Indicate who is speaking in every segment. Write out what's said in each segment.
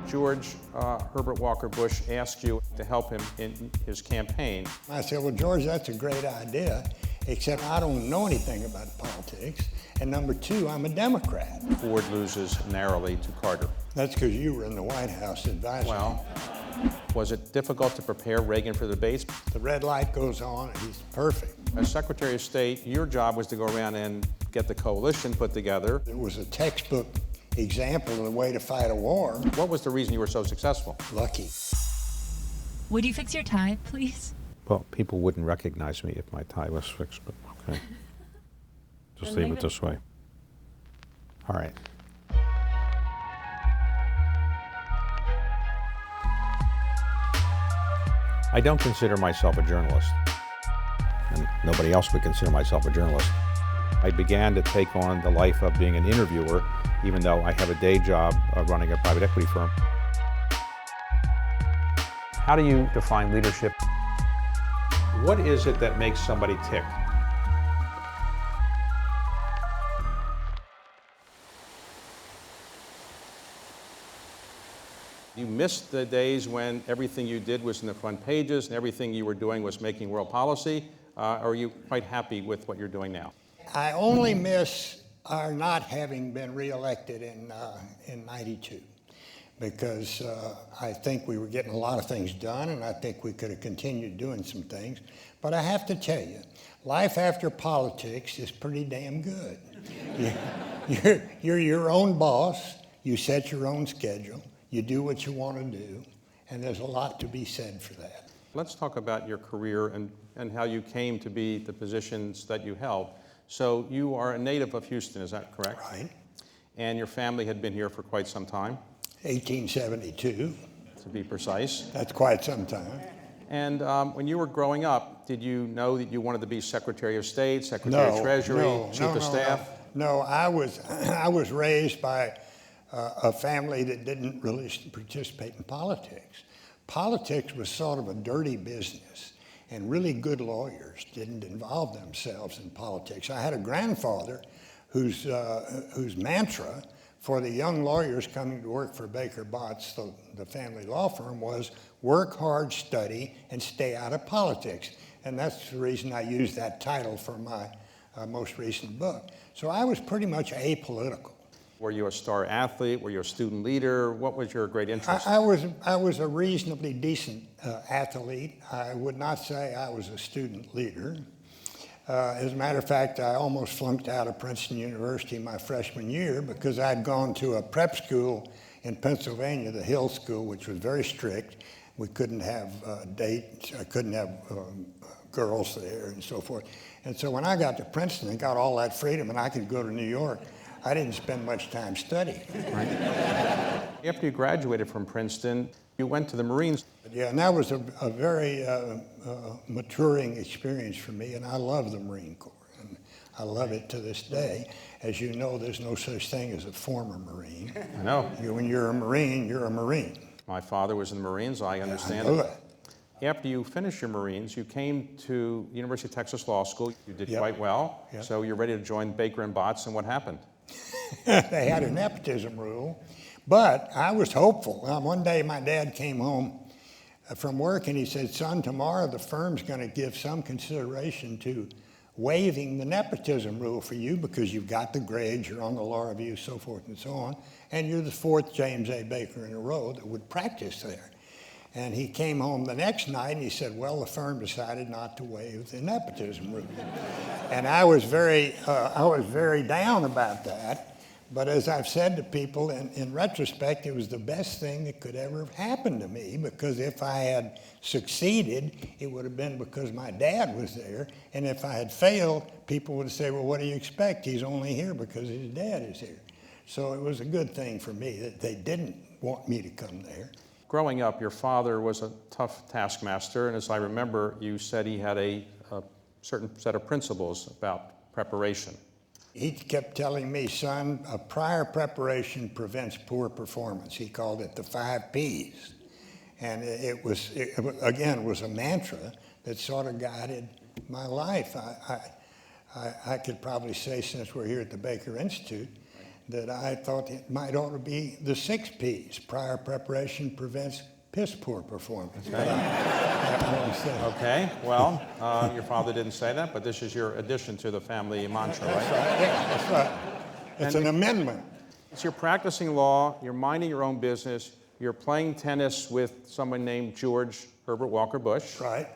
Speaker 1: George Herbert Walker Bush asked you to help him in his campaign.
Speaker 2: I said, well, George, that's a great idea, except I don't know anything about politics. And number two, I'm a Democrat.
Speaker 1: Ford loses narrowly to Carter.
Speaker 2: That's because you were in the White House advising.
Speaker 1: Well, was it difficult to prepare Reagan for the debates?
Speaker 2: The red light goes on, and he's perfect.
Speaker 1: As Secretary of State, your job was to go around and get the coalition put together.
Speaker 2: It was a textbook example of the way to fight a war.
Speaker 1: What was the reason you were so successful?
Speaker 2: Lucky.
Speaker 3: Would you fix your tie, please?
Speaker 1: Well, people wouldn't recognize me if my tie was fixed, but okay. Just leave it this way. All right. I don't consider myself a journalist, and nobody else would consider myself a journalist. I began to take on the life of being an interviewer, even though I have a day job running a private equity firm. How do you define leadership? What is it that makes somebody tick? You missed the days when everything you did was in the front pages and everything you were doing was making world policy, or are you quite happy with what you're doing now?
Speaker 2: I only miss our not having been reelected in '92, because I think we were getting a lot of things done, and I think we could have continued doing some things. But I have to tell you, life after politics is pretty damn good. You're your own boss, you set your own schedule, you do what you want to do, and there's a lot to be said for that.
Speaker 1: Let's talk about your career and how you came to be the positions that you held. So you are a native of Houston, is that correct?
Speaker 2: Right.
Speaker 1: And your family had been here for quite some time?
Speaker 2: 1872.
Speaker 1: To be precise.
Speaker 2: That's quite some time.
Speaker 1: And when you were growing up, did you know that you wanted to be Secretary of State, Secretary of Treasury, Chief of Staff?
Speaker 2: No, I was raised by a family that didn't really participate in politics. Politics was sort of a dirty business, and really good lawyers didn't involve themselves in politics. I had a grandfather whose mantra for the young lawyers coming to work for Baker Botts, the family law firm, was work hard, study, and stay out of politics. And that's the reason I used that title for my most recent book. So I was pretty much apolitical.
Speaker 1: Were you a star athlete? Were you a student leader? What was your great interest?
Speaker 2: I was a reasonably decent athlete. I would not say I was a student leader. As a matter of fact, I almost flunked out of Princeton University my freshman year because I'd gone to a prep school in Pennsylvania, the Hill School, which was very strict. We couldn't have dates, I couldn't have girls there and so forth. And so when I got to Princeton and got all that freedom and I could go to New York, I didn't spend much time studying.
Speaker 1: Right. After you graduated from Princeton, you went to the Marines.
Speaker 2: Yeah, and that was a very maturing experience for me, and I love the Marine Corps, and I love it to this day. As you know, there's no such thing as a former Marine.
Speaker 1: I know.
Speaker 2: When you're a Marine, you're a Marine.
Speaker 1: My father was in the Marines, I understand.
Speaker 2: I know that.
Speaker 1: After you finished your Marines, you came to University of Texas Law School. You did
Speaker 2: Yep.
Speaker 1: quite well.
Speaker 2: Yep.
Speaker 1: So you're ready to join Baker and Botts, and what happened?
Speaker 2: They had a nepotism rule, but I was hopeful. One day my dad came home from work and he said, son, tomorrow the firm's going to give some consideration to waiving the nepotism rule for you because you've got the grades, you're on the law review, so forth and so on, and you're the fourth James A. Baker in a row that would practice there. And he came home the next night and he said, well, the firm decided not to waive the nepotism rule. And I was very down about that. But as I've said to people, in retrospect, it was the best thing that could ever have happened to me, because if I had succeeded, it would have been because my dad was there. And if I had failed, people would say, well, what do you expect? He's only here because his dad is here. So it was a good thing for me that they didn't want me to come there.
Speaker 1: Growing up, your father was a tough taskmaster, and as I remember, you said he had a certain set of principles about preparation.
Speaker 2: He kept telling me, son, a prior preparation prevents poor performance. He called it the 5 Ps. And it was a mantra that sort of guided my life. I could probably say, since we're here at the Baker Institute, that I thought it might ought to be the 6 P's. Prior preparation prevents piss poor performance.
Speaker 1: Okay. Okay, well, your father didn't say that, but this is your addition to the family mantra, right?
Speaker 2: That's right, yeah, that's right. It's an amendment.
Speaker 1: So you're practicing law, you're minding your own business, you're playing tennis with someone named George Herbert Walker Bush.
Speaker 2: Right.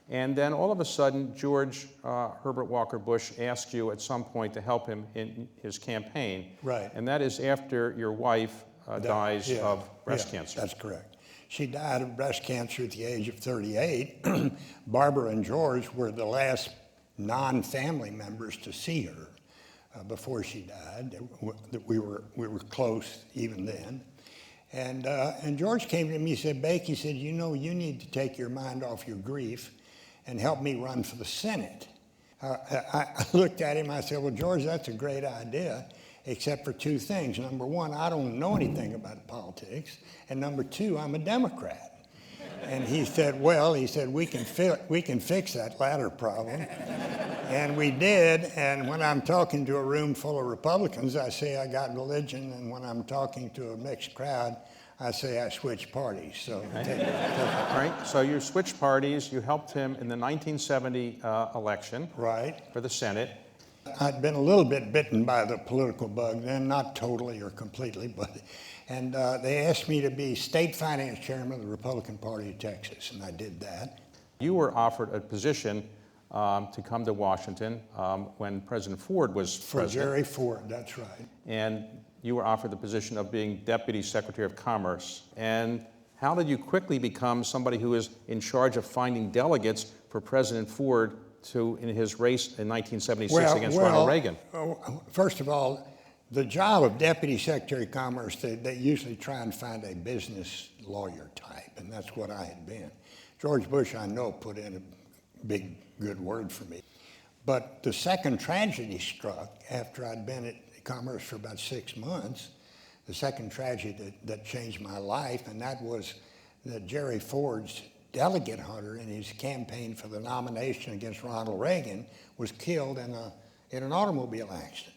Speaker 1: And then all of a sudden, George Herbert Walker Bush asks you at some point to help him in his campaign.
Speaker 2: Right.
Speaker 1: And that is after your wife dies
Speaker 2: Yeah,
Speaker 1: of breast
Speaker 2: yeah,
Speaker 1: cancer.
Speaker 2: That's correct. She died of breast cancer at the age of 38. Barbara and George were the last non-family members to see her before she died. We were close even then. And George came to me, he said, Bake, he said, you know, you need to take your mind off your grief and help me run for the Senate. I looked at him, I said, well, George, that's a great idea, except for 2 things. Number 1, I don't know anything about politics. And number 2, I'm a Democrat. And he said, well, he said, we can fix that latter problem. And we did, and when I'm talking to a room full of Republicans, I say I got religion, and when I'm talking to a mixed crowd, I say I switch parties. So,
Speaker 1: All right, so you switched parties, you helped him in the 1970 election
Speaker 2: right.
Speaker 1: for the Senate.
Speaker 2: I'd been a little bit bitten by the political bug then, not totally or completely, but, and they asked me to be state finance chairman of the Republican Party of Texas, and I did that.
Speaker 1: You were offered a position to come to Washington when President Ford was president.
Speaker 2: For Jerry Ford, that's right.
Speaker 1: And you were offered the position of being Deputy Secretary of Commerce. And how did you quickly become somebody who is in charge of finding delegates for President Ford in his race in 1976 against Ronald Reagan?
Speaker 2: First of all, the job of Deputy Secretary of Commerce, they usually try and find a business lawyer type, and that's what I had been. George Bush, I know, put in a big, good word for me. But the second tragedy struck after I'd been at Commerce for about 6 months, the second tragedy that changed my life, and that was that Jerry Ford's delegate hunter in his campaign for the nomination against Ronald Reagan was killed in an automobile accident.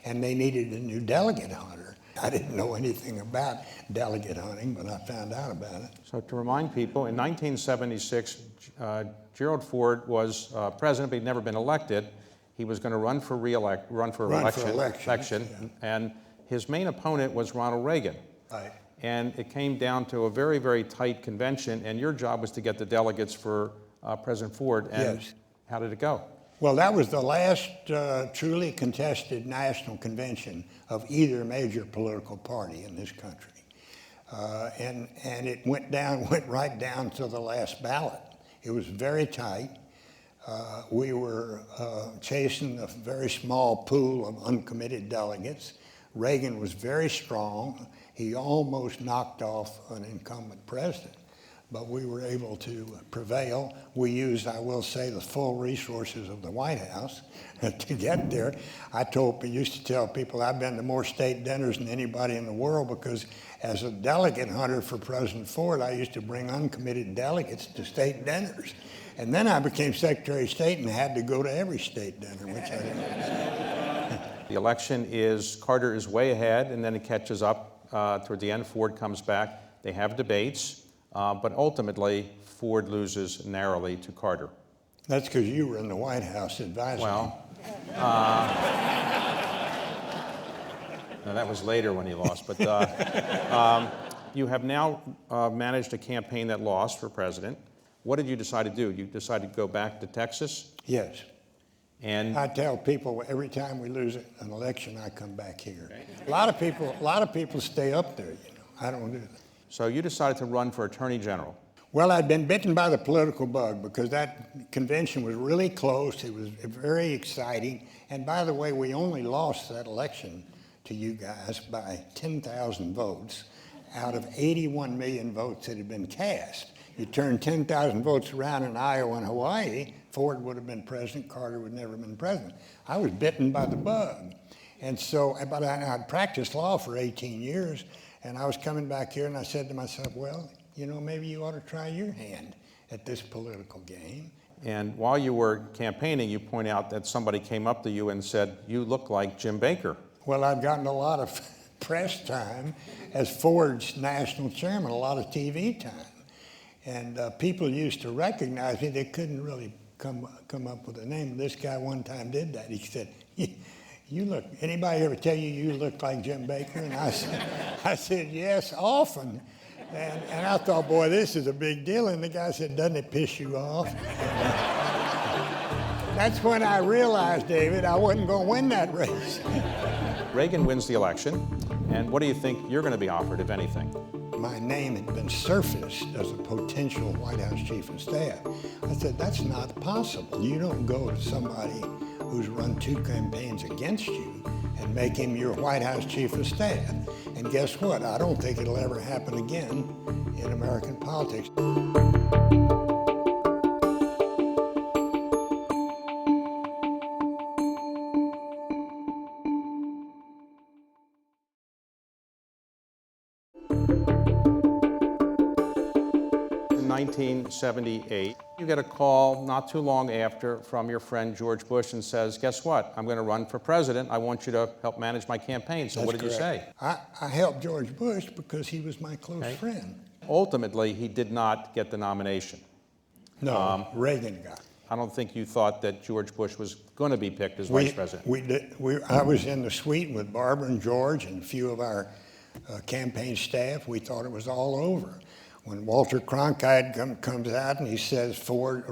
Speaker 2: And they needed a new delegate hunter. I didn't know anything about delegate hunting, but I found out about it.
Speaker 1: So to remind people, in 1976, Gerald Ford was president, but he'd never been elected. He was going to run for election,
Speaker 2: yeah.
Speaker 1: And his main opponent was Ronald Reagan.
Speaker 2: Right.
Speaker 1: And it came down to a very, very tight convention, and your job was to get the delegates for President Ford. And
Speaker 2: yes.
Speaker 1: How did it go?
Speaker 2: Well, that was the last truly contested national convention of either major political party in this country. And it went right down to the last ballot. It was very tight. We were chasing a very small pool of uncommitted delegates. Reagan was very strong. He almost knocked off an incumbent president, but we were able to prevail. We used, I will say, the full resources of the White House to get there. I used to tell people I've been to more state dinners than anybody in the world because as a delegate hunter for President Ford, I used to bring uncommitted delegates to state dinners. And then I became Secretary of State and had to go to every state dinner, which I didn't.
Speaker 1: The election Carter is way ahead, and then it catches up. Toward the end, Ford comes back. They have debates, but ultimately, Ford loses narrowly to Carter.
Speaker 2: That's because you were in the White House advising.
Speaker 1: Well, no, that was later when he lost. But you have now managed a campaign that lost for president. What did you decide to do? You decided to go back to Texas?
Speaker 2: Yes.
Speaker 1: And
Speaker 2: I tell people every time we lose an election, I come back here. Okay. A lot of people stay up there. I don't do that.
Speaker 1: So you decided to run for Attorney General.
Speaker 2: Well, I'd been bitten by the political bug because that convention was really close. It was very exciting. And by the way, we only lost that election to you guys by 10,000 votes out of 81 million votes that had been cast. You turn 10,000 votes around in Iowa and Hawaii, Ford would have been president, Carter would never have been president. I was bitten by the bug. And so, but I'd practiced law for 18 years, and I was coming back here and I said to myself, well, maybe you ought to try your hand at this political game.
Speaker 1: And while you were campaigning, you point out that somebody came up to you and said, you look like Jim Baker.
Speaker 2: Well, I've gotten a lot of press time as Ford's national chairman, a lot of TV time. And people used to recognize me. They couldn't really come up with a name. This guy one time did that. He said, "You look, anybody ever tell you you look like Jim Baker?" And I said, "Yes, often." And I thought, boy, this is a big deal. And the guy said, "Doesn't it piss you off?" That's when I realized, David, I wasn't going to win that race.
Speaker 1: Reagan wins the election, and what do you think you're going to be offered, if anything?
Speaker 2: My name had been surfaced as a potential White House chief of staff. I said, that's not possible. You don't go to somebody who's run 2 campaigns against you and make him your White House chief of staff. And guess what? I don't think it'll ever happen again in American politics.
Speaker 1: In 1978, you get a call not too long after from your friend George Bush and says, guess what? I'm going to run for president. I want you to help manage my campaign. So what did you say?
Speaker 2: I helped George Bush because he was my close friend.
Speaker 1: Ultimately, he did not get the nomination.
Speaker 2: No, Reagan got it.
Speaker 1: I don't think you thought that George Bush was going to be picked as vice president.
Speaker 2: I was in the suite with Barbara and George and a few of our campaign staff. We thought it was all over. When Walter Cronkite comes out and he says Ford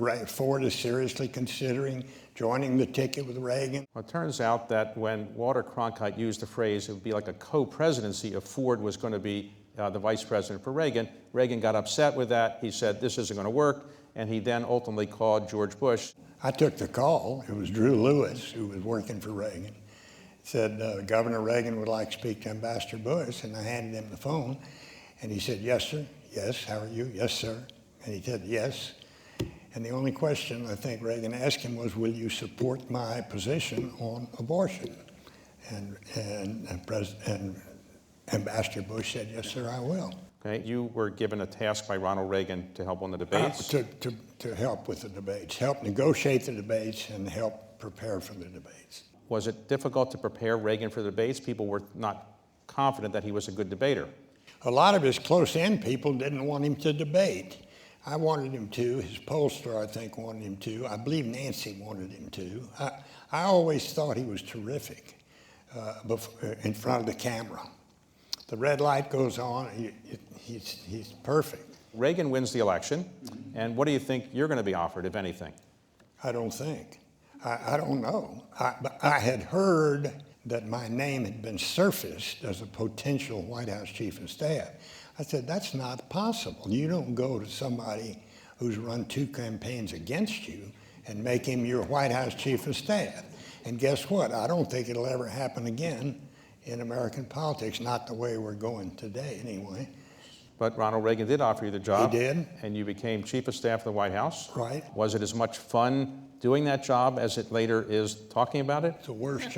Speaker 2: is seriously considering joining the ticket with Reagan.
Speaker 1: Well, it turns out that when Walter Cronkite used the phrase, it would be like a co-presidency if Ford was going to be the vice president for Reagan, Reagan got upset with that. He said, this isn't going to work. And he then ultimately called George Bush.
Speaker 2: I took the call. It was Drew Lewis, who was working for Reagan. Said, Governor Reagan would like to speak to Ambassador Bush. And I handed him the phone. And he said, yes, sir. Yes, how are you? Yes, sir. And he said, yes. And the only question I think Reagan asked him was, will you support my position on abortion? And Ambassador Bush said, yes, sir, I will.
Speaker 1: Okay, you were given a task by Ronald Reagan to help on the debates?
Speaker 2: To help with the debates, help negotiate the debates and help prepare for the debates.
Speaker 1: Was it difficult to prepare Reagan for the debates? People were not confident that he was a good debater.
Speaker 2: A lot of his close-in people didn't want him to debate. I wanted him to. His pollster, I think, wanted him to. I believe Nancy wanted him to. I always thought he was terrific in front of the camera. The red light goes on, he's perfect.
Speaker 1: Reagan wins the election, and what do you think you're going to be offered, if anything?
Speaker 2: I don't think. I don't know. But I had heard that my name had been surfaced as a potential White House chief of staff. I said, that's not possible. You don't go to somebody who's run 2 campaigns against you and make him your White House chief of staff. And guess what? I don't think it'll ever happen again in American politics, not the way we're going today anyway.
Speaker 1: But Ronald Reagan did offer you the job.
Speaker 2: He did.
Speaker 1: And you became chief of staff of the White House.
Speaker 2: Right.
Speaker 1: Was it as much fun doing that job as it later is talking about it?
Speaker 2: It's the worst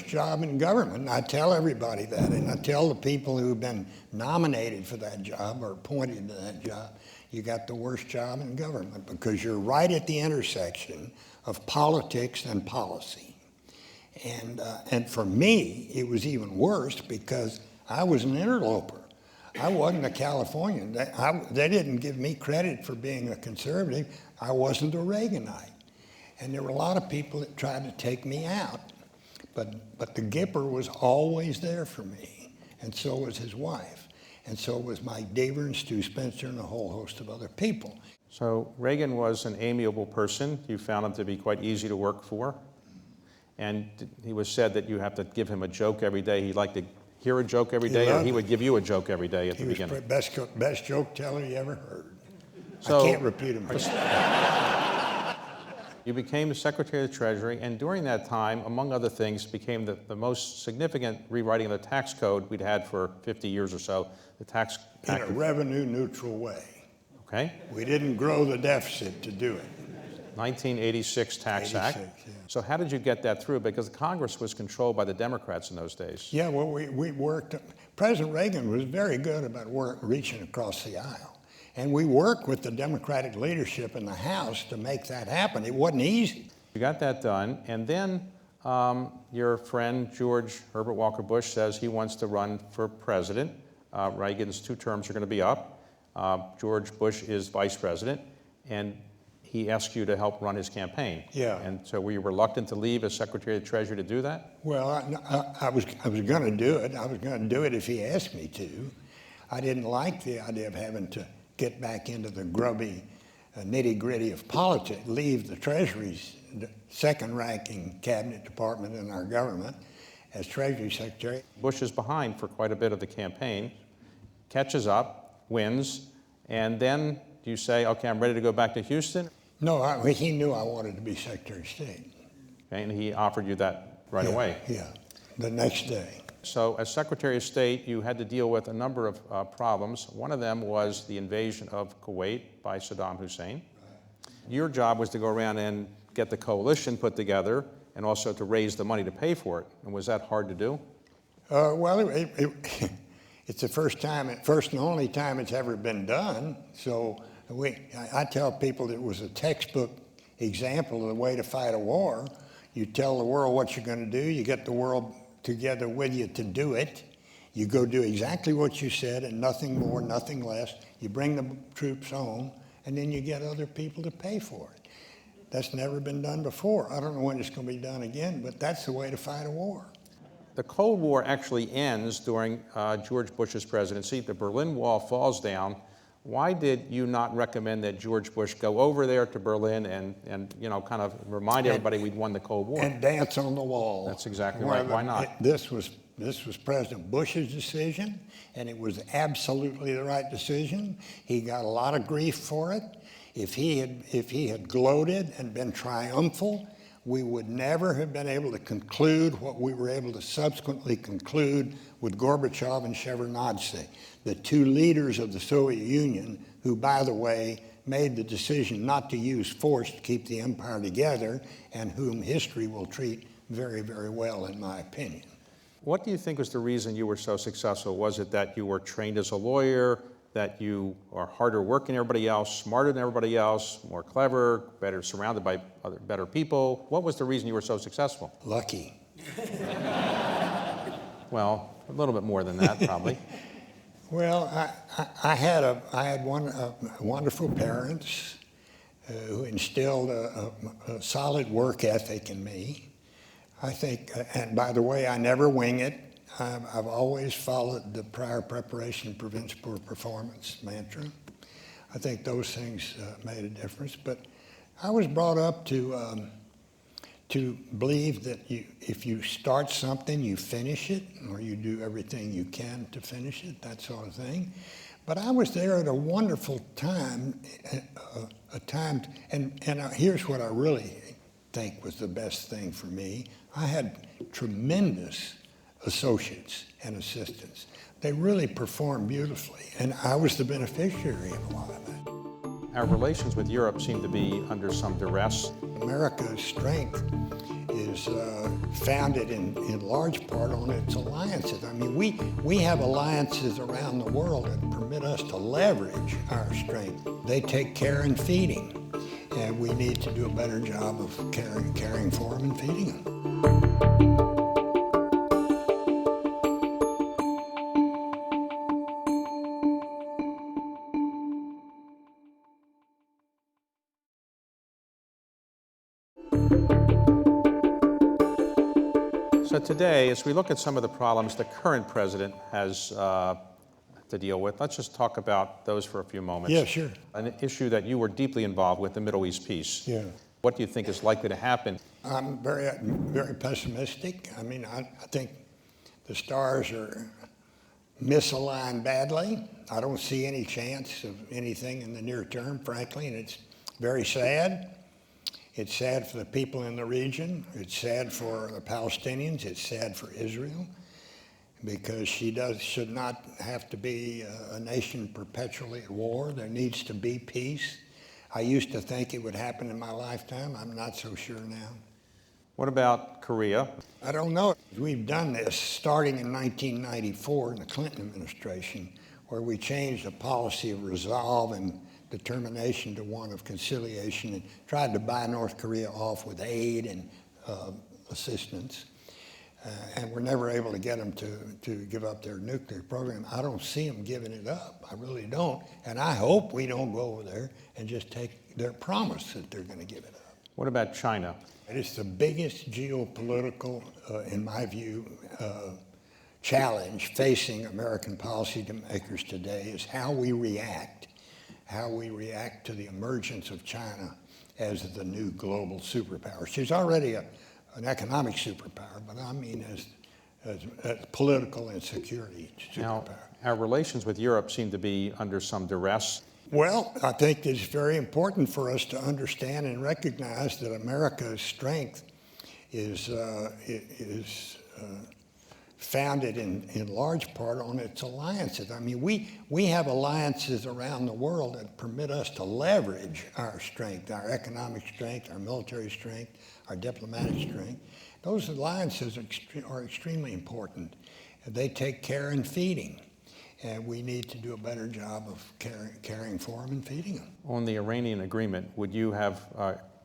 Speaker 2: job in government. I tell everybody that, and I tell the people who've been nominated for that job or appointed to that job, you got the worst job in government because you're right at the intersection of politics and policy. And for me, it was even worse because I was an interloper. I wasn't a Californian. They didn't give me credit for being a conservative. I wasn't a Reaganite. And there were a lot of people that tried to take me out. But the Gipper was always there for me, and so was his wife. And so was Mike Deaver and Stu Spencer and a whole host of other people.
Speaker 1: So Reagan was an amiable person. You found him to be quite easy to work for. And he was said that you have to give him a joke every day. He'd like to hear a joke every day, or he would give you a joke every day at the beginning.
Speaker 2: He was the best joke teller you ever heard.
Speaker 1: So,
Speaker 2: I can't repeat him.
Speaker 1: You became the Secretary of the Treasury, and during that time, among other things, became the most significant rewriting of the tax code we'd had for 50 years or so, the Tax Act.
Speaker 2: In a revenue-neutral way.
Speaker 1: Okay.
Speaker 2: We didn't grow the deficit to do it.
Speaker 1: 1986 Tax Act.
Speaker 2: Yeah.
Speaker 1: So how did you get that through? Because Congress was controlled by the Democrats in those days.
Speaker 2: Yeah, well, we worked. President Reagan was very good about reaching across the aisle. And we worked with the Democratic leadership in the House to make that happen. It wasn't easy.
Speaker 1: You got that done, and then Your friend George Herbert Walker Bush says he wants to run for president. Reagan's 2 terms are going to be up. George Bush is vice president, and he asked you to help run his campaign.
Speaker 2: Yeah.
Speaker 1: And so were you reluctant to leave as Secretary of the Treasury to do that?
Speaker 2: Well, I was going to do it. I was going to do it if he asked me to. I didn't like the idea of having to get back into the grubby nitty-gritty of politics, leave the Treasury's second-ranking cabinet department in our government as Treasury Secretary.
Speaker 1: Bush is behind for quite a bit of the campaign, catches up, wins, and then do you say, okay, I'm ready to go back to Houston?
Speaker 2: No, he knew I wanted to be Secretary of State.
Speaker 1: Okay, and he offered you that right away?
Speaker 2: Yeah, the next day.
Speaker 1: So as Secretary of State, you had to deal with a number of problems. One of them was the invasion of Kuwait by Saddam Hussein. Your job was to go around and get the coalition put together and also to raise the money to pay for it. And was that hard to do?
Speaker 2: Well, it's the first and only time it's ever been done. So I tell people it was a textbook example of the way to fight a war. You tell the world what you're going to do. You get the world together with you to do it. You go do exactly what you said and nothing more, nothing less. You bring the troops home, and then you get other people to pay for it. That's never been done before. I don't know when it's going to be done again, but that's the way to fight a war.
Speaker 1: The Cold War actually ends during George Bush's presidency. The Berlin Wall falls down. Why did you not recommend that George Bush go over there to Berlin and kind of remind everybody we'd won the Cold War?
Speaker 2: And dance on the wall.
Speaker 1: That's exactly right. Why not?
Speaker 2: This was President Bush's decision, and it was absolutely the right decision. He got a lot of grief for it. If he had gloated and been triumphal, we would never have been able to conclude what we were able to subsequently conclude with Gorbachev and Shevardnadze, the 2 leaders of the Soviet Union, who, by the way, made the decision not to use force to keep the empire together, and whom history will treat very, very well, in my opinion.
Speaker 1: What do you think was the reason you were so successful? Was it that you were trained as a lawyer, that you are harder working than everybody else, smarter than everybody else, more clever, better surrounded by better people? What was the reason you were so successful?
Speaker 2: Lucky.
Speaker 1: Well, a little bit more than that, probably.
Speaker 2: Well, I had wonderful parents who instilled a solid work ethic in me. I think, and by the way, I never wing it. I've always followed the prior preparation prevents poor performance mantra. I think those things made a difference. But I was brought up to believe that if you start something, you finish it, or you do everything you can to finish it, that sort of thing. But I was there at a wonderful time, and here's what I really think was the best thing for me. I had tremendous associates and assistants. They really performed beautifully, and I was the beneficiary of a lot of that.
Speaker 1: Our relations with Europe seem to be under some duress.
Speaker 2: America's strength is founded in large part on its alliances. I mean, we have alliances around the world that permit us to leverage our strength. They take care in feeding, and we need to do a better job of caring for them and feeding them.
Speaker 1: So today, as we look at some of the problems the current president has to deal with, let's just talk about those for a few moments.
Speaker 2: Yeah, sure.
Speaker 1: An issue that you were deeply involved with, the Middle East peace.
Speaker 2: Yeah.
Speaker 1: What do you think is likely to happen?
Speaker 2: I'm very pessimistic. I mean, I think the stars are misaligned badly. I don't see any chance of anything in the near term, frankly, and it's very sad. It's sad for the people in the region. It's sad for the Palestinians. It's sad for Israel, because she should not have to be a nation perpetually at war. There needs to be peace. I used to think it would happen in my lifetime. I'm not so sure now.
Speaker 1: What about Korea?
Speaker 2: I don't know. We've done this starting in 1994 in the Clinton administration, where we changed the policy of resolve and determination to one of conciliation and tried to buy North Korea off with aid and assistance, and we're never able to get them to give up their nuclear program. I don't see them giving it up. I really don't. And I hope we don't go over there and just take their promise that they're going to give it up.
Speaker 1: What about China?
Speaker 2: It's the biggest geopolitical, in my view, challenge facing American policymakers today is how we react to the emergence of China as the new global superpower. She's already an economic superpower, but I mean as political and security superpower.
Speaker 1: Now, our relations with Europe seem to be under some duress.
Speaker 2: Well, I think it's very important for us to understand and recognize that America's strength is founded in large part on its alliances. I mean, we have alliances around the world that permit us to leverage our strength, our economic strength, our military strength, our diplomatic strength. Those alliances are extremely important. They take care in feeding, and we need to do a better job of caring for them and feeding them.
Speaker 1: On the Iranian agreement, would you have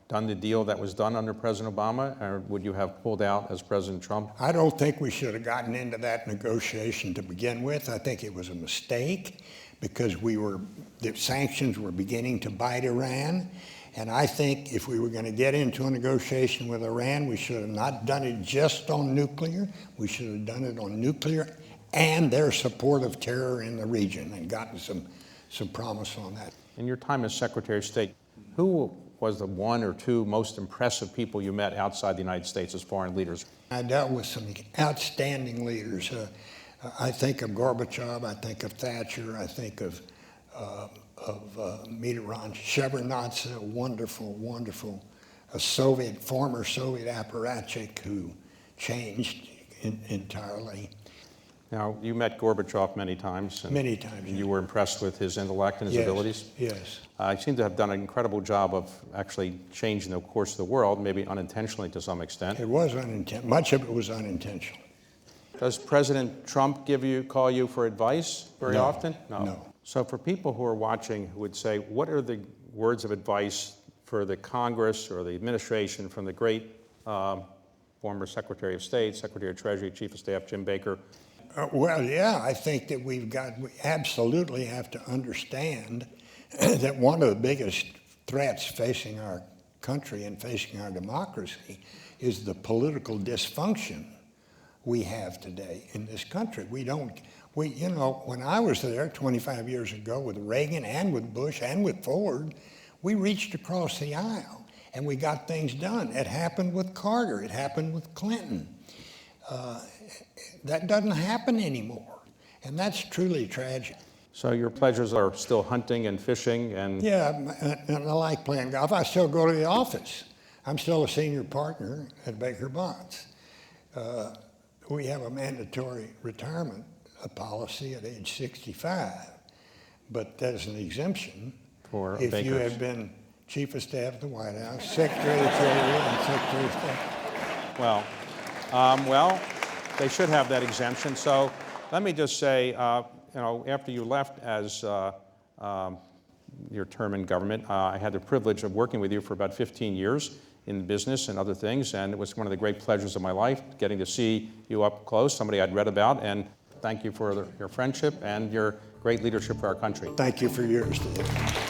Speaker 1: done the deal that was done under President Obama, or would you have pulled out as President Trump?
Speaker 2: I don't think we should have gotten into that negotiation to begin with. I think it was a mistake because the sanctions were beginning to bite Iran. And I think if we were going to get into a negotiation with Iran, we should have not done it just on nuclear. We should have done it on nuclear and their support of terror in the region and gotten some promise on that.
Speaker 1: In your time as Secretary of State, who was the one or two most impressive people you met outside the United States as foreign leaders?
Speaker 2: I dealt with some outstanding leaders. I think of Gorbachev, I think of Thatcher, I think of Mitterrand, Shevardnadze, a wonderful former Soviet apparatchik who changed entirely.
Speaker 1: Now, you met Gorbachev many times.
Speaker 2: Many times.
Speaker 1: And you were impressed with his intellect and his abilities?
Speaker 2: Yes.
Speaker 1: He seemed to have done an incredible job of actually changing the course of the world, maybe unintentionally to some extent.
Speaker 2: It was unintentional. Much of it was unintentional.
Speaker 1: Does President Trump call you for advice very often?
Speaker 2: No.
Speaker 1: So for people who are watching who would say, what are the words of advice for the Congress or the administration from the great former Secretary of State, Secretary of Treasury, Chief of Staff, Jim Baker?
Speaker 2: Well, yeah, I think that we absolutely have to understand that one of the biggest threats facing our country and facing our democracy is the political dysfunction we have today in this country. When I was there 25 years ago with Reagan and with Bush and with Ford, we reached across the aisle and we got things done. It happened with Carter. It happened with Clinton. That doesn't happen anymore, and that's truly tragic.
Speaker 1: So your pleasures are still hunting and fishing and...
Speaker 2: Yeah, and I like playing golf. I still go to the office. I'm still a senior partner at Baker Bonds. We have a mandatory retirement policy at age 65, but there's an exemption
Speaker 1: for
Speaker 2: if
Speaker 1: bakers.
Speaker 2: You have been Chief of Staff of the White House, Secretary of the Treasury, and Secretary of State.
Speaker 1: Well, they should have that exemption. So let me just say, after you left as your term in government, I had the privilege of working with you for about 15 years in business and other things, and it was one of the great pleasures of my life, getting to see you up close, somebody I'd read about, and thank you for your friendship and your great leadership for our country.
Speaker 2: Thank you for yours, Dave.